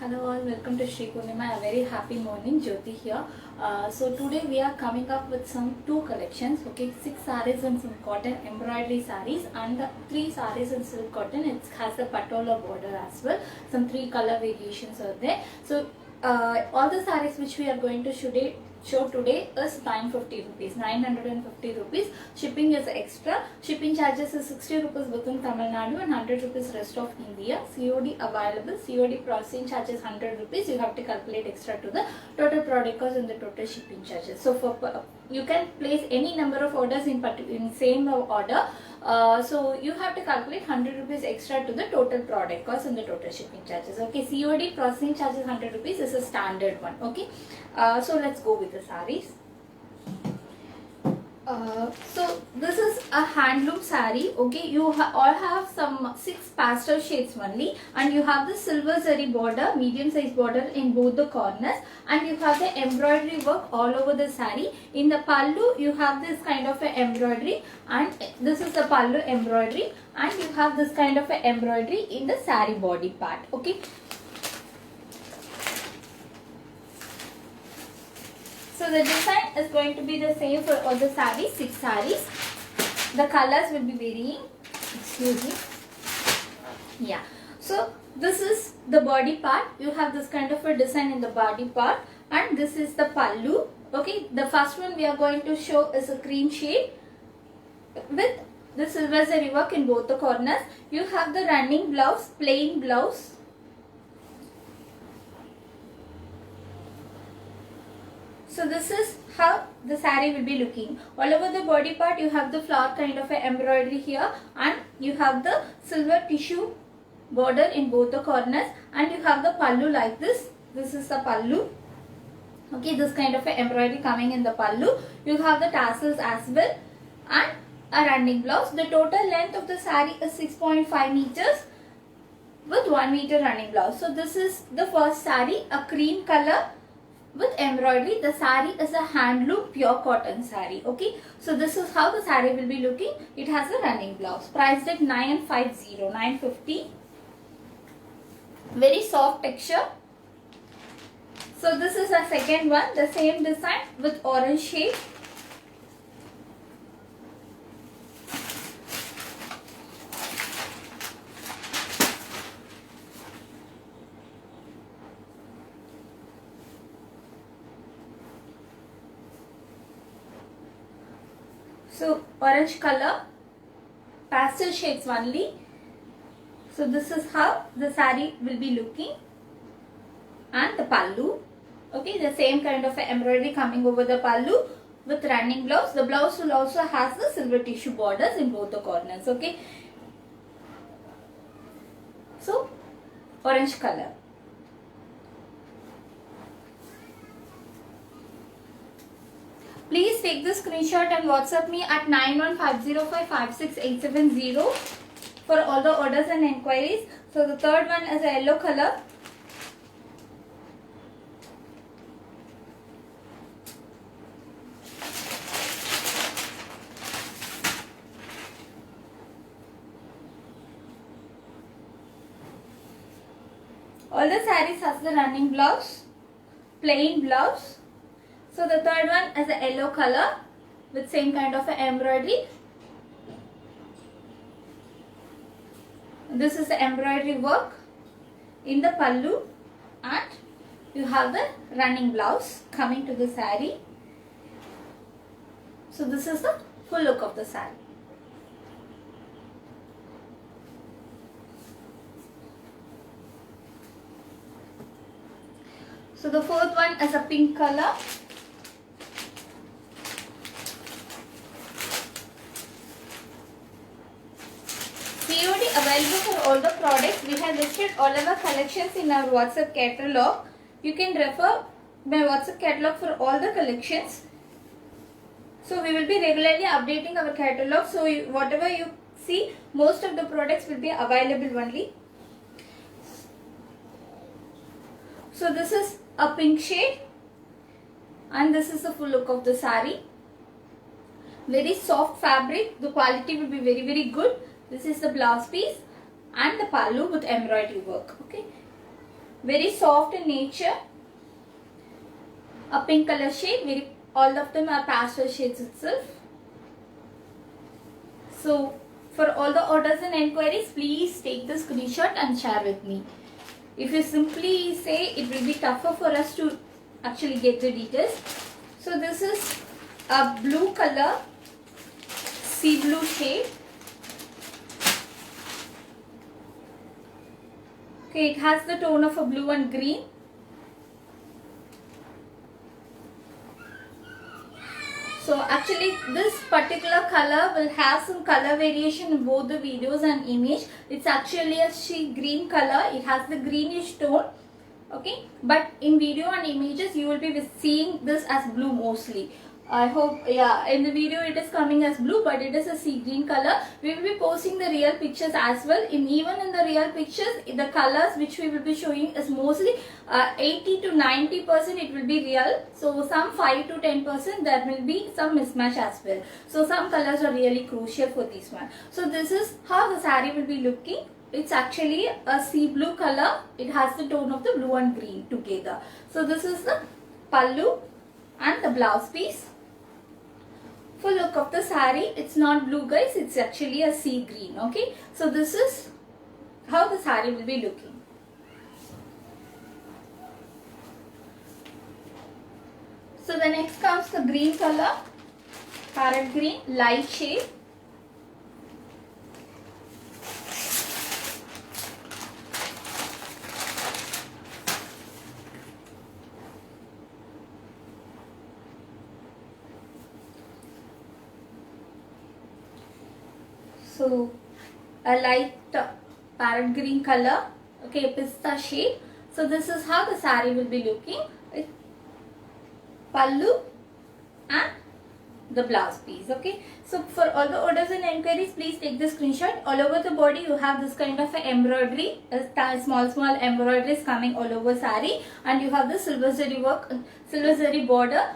Hello all, welcome to Shri Purnima. A very happy morning, Jyoti here. So today we are coming up with some two collections. Okay, 6 sarees and some cotton embroidery sarees and 3 sarees in silk cotton. It has the patola border as well. Some 3 color variations are there. So all the sarees which we are going to show today is 950 rupees, 950 rupees. Shipping is extra. Shipping charges is 60 rupees within Tamil Nadu and 100 rupees rest of India. COD available. COD processing charges 100 rupees. You have to calculate extra to the total product cost and the total shipping charges. So for you can place any number of orders in same order. So you have to calculate 100 rupees extra to the total product cost and the total shipping charges. Okay, COD processing charges 100 rupees is a standard one. Okay, so let's go with the sarees. So this is a handloom saree. Okay, you all have some 6 pastel shades only, and you have the silver zari border, medium size border in both the corners, and you have the embroidery work all over the saree. In the pallu you have this kind of a embroidery, and this is the pallu embroidery, and you have this kind of a embroidery in the saree body part. Okay. So the design is going to be the same for all the sarees, 6 sarees. The colors will be varying. Excuse me. Yeah. So this is the body part. You have this kind of a design in the body part, and this is the pallu. Okay. The first one we are going to show is a cream shade with the silver zari work in both the corners. You have the running blouse, plain blouse. So this is how the saree will be looking. All over the body part you have the flower kind of a embroidery here, and you have the silver tissue border in both the corners, and you have the pallu like this. This is the pallu. Okay, this kind of a embroidery coming in the pallu. You have the tassels as well and a running blouse. The total length of the saree is 6.5 meters with 1 meter running blouse. So this is the first saree, a cream color with embroidery. The saree is a handloom pure cotton saree. Okay, so this is how the saree will be looking. It has a running blouse. Priced at 950. Very soft texture. So this is a second one, the same design with orange shade. So orange color, pastel shades only. So this is how the saree will be looking, and the pallu. Okay, the same kind of embroidery coming over the pallu with running blouse. The blouse will also has the silver tissue borders in both the corners. Okay, so orange color. Please take the screenshot and WhatsApp me at 9150556870 for all the orders and enquiries. So the third one is a yellow color. All the sarees has the running blouse, plain blouse. So the third one is a yellow color with same kind of embroidery. This is the embroidery work in the pallu, and you have the running blouse coming to the saree. So this is the full look of the saree. So the fourth one is a pink color. COD available for all the products. We have listed all our collections in our WhatsApp catalog. You can refer my WhatsApp catalog for all the collections. So we will be regularly updating our catalog. So whatever you see, most of the products will be available only. So this is a pink shade, and this is the full look of the saree. Very soft fabric. The quality will be very good. This is the blouse piece and the pallu with embroidery work. Okay, very soft in nature, a pink color shade. All of them are pastel shades itself. So for all the orders and enquiries, please take the screenshot and share with me. If you simply say, it will be tougher for us to actually get the details. So this is a blue color, sea blue shade. Okay, it has the tone of a blue and green. So actually this particular color will have some color variation in both the videos and image. It's actually a sea green color. It has the greenish tone. Okay, but in video and images you will be seeing this as blue mostly. I hope, yeah, in the video it is coming as blue, but it is a sea green color. We will be posting the real pictures as well. Even in the real pictures, the colors which we will be showing is mostly 80 to 90% it will be real. So some 5 to 10% there will be some mismatch as well. So some colors are really crucial for this one. So this is how the saree will be looking. It's actually a sea blue color. It has the tone of the blue and green together. So this is the pallu and the blouse piece. Full look of the saree, it's not blue guys, it's actually a sea green. Okay, so this is how the saree will be looking. So the next comes the green color, parrot green, light shade. So a light parrot green color, okay, pista shade. So this is how the saree will be looking. Pallu and the blouse piece. Okay, so for all the orders and enquiries, please take the screenshot. All over the body you have this kind of a embroidery, small embroideries coming all over saree, and you have the silver zari work, silver zari border,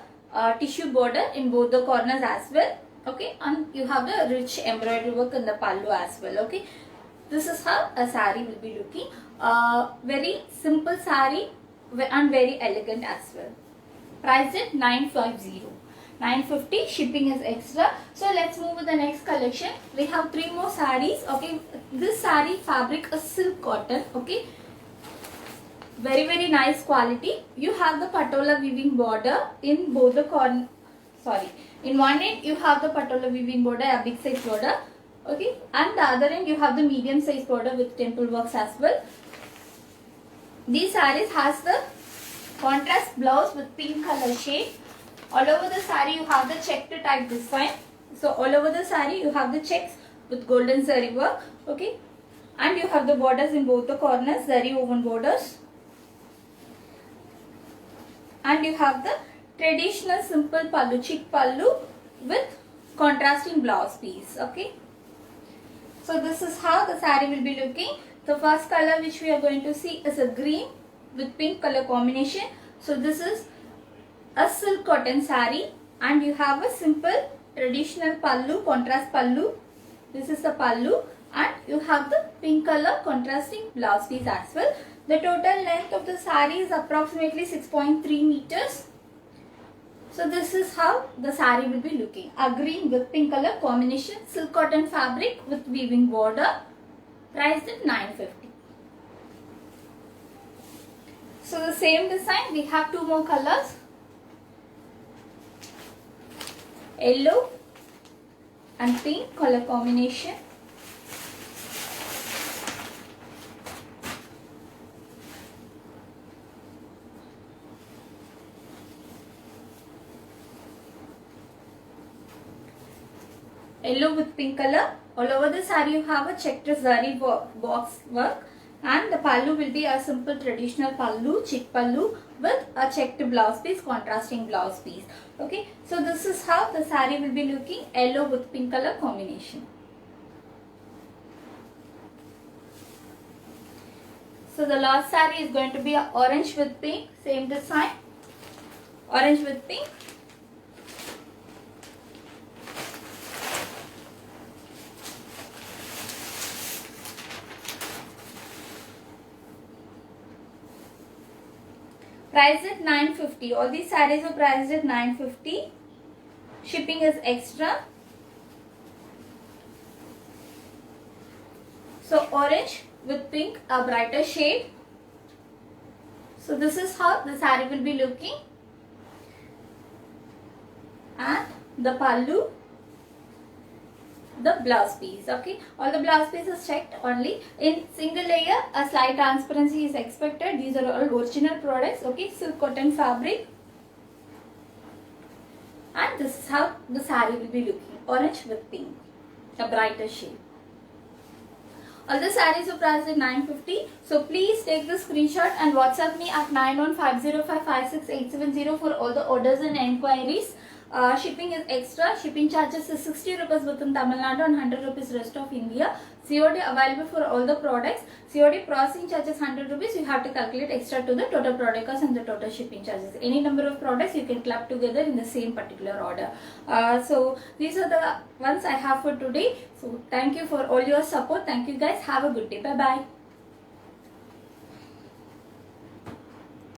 tissue border in both the corners as well. Okay, and you have the rich embroidery work in the pallu as well. Okay, this is how a saree will be looking. Very simple saree and very elegant as well. Price at 950. 950, shipping is extra. So let's move to the next collection. We have 3 more sarees. Okay, this saree fabric is silk cotton. Okay, very nice quality. You have the patola weaving border in both the corner. Sorry, in one end you have the patola weaving border, a big size border. Okay, and the other end you have the medium size border with temple works as well. These sarees has the contrast blouse with pink color shade. All over the saree you have the checked type design. So all over the saree you have the checks with golden zari work. Okay, and you have the borders in both the corners, zari woven borders. And you have the traditional simple pallu, chick pallu with contrasting blouse piece. Okay, so this is how the saree will be looking. The first color which we are going to see is a green with pink color combination. So this is a silk cotton saree, and you have a simple traditional pallu, contrast pallu. This is the pallu, and you have the pink color contrasting blouse piece as well. The total length of the saree is approximately 6.3 meters. So this is how the saree will be looking. A green with pink color combination, silk cotton fabric with weaving border, priced at 950. So the same design, we have 2 more colors. Yellow and pink color combination. Yellow with pink color. All over the saree you have a checked zari box work, and the pallu will be a simple traditional pallu, chick pallu with a checked blouse piece, contrasting blouse piece. Okay, so this is how the saree will be looking, yellow with pink color combination. So the last saree is going to be a orange with pink, same design, orange with pink. Priced at 950. All these sarees are priced at 950. Shipping is extra. So orange with pink, a brighter shade. So this is how the saree will be looking. And the pallu, the blouse piece. Okay, all the blouse pieces checked only. In single layer, a slight transparency is expected. These are all original products. Okay, silk cotton fabric. And this is how the saree will be looking. Orange with pink, a brighter shade. All the sarees are priced at 950. So please take the screenshot and WhatsApp me at 9150556870 for all the orders and enquiries. Shipping is extra. Shipping charges is 60 rupees within Tamil Nadu and 100 rupees rest of India. COD available for all the products. COD processing charges 100 rupees. You have to calculate extra to the total product cost and the total shipping charges. Any number of products you can club together in the same particular order. So these are the ones I have for today. So thank you for all your support. Thank you guys. Have a good day. Bye bye.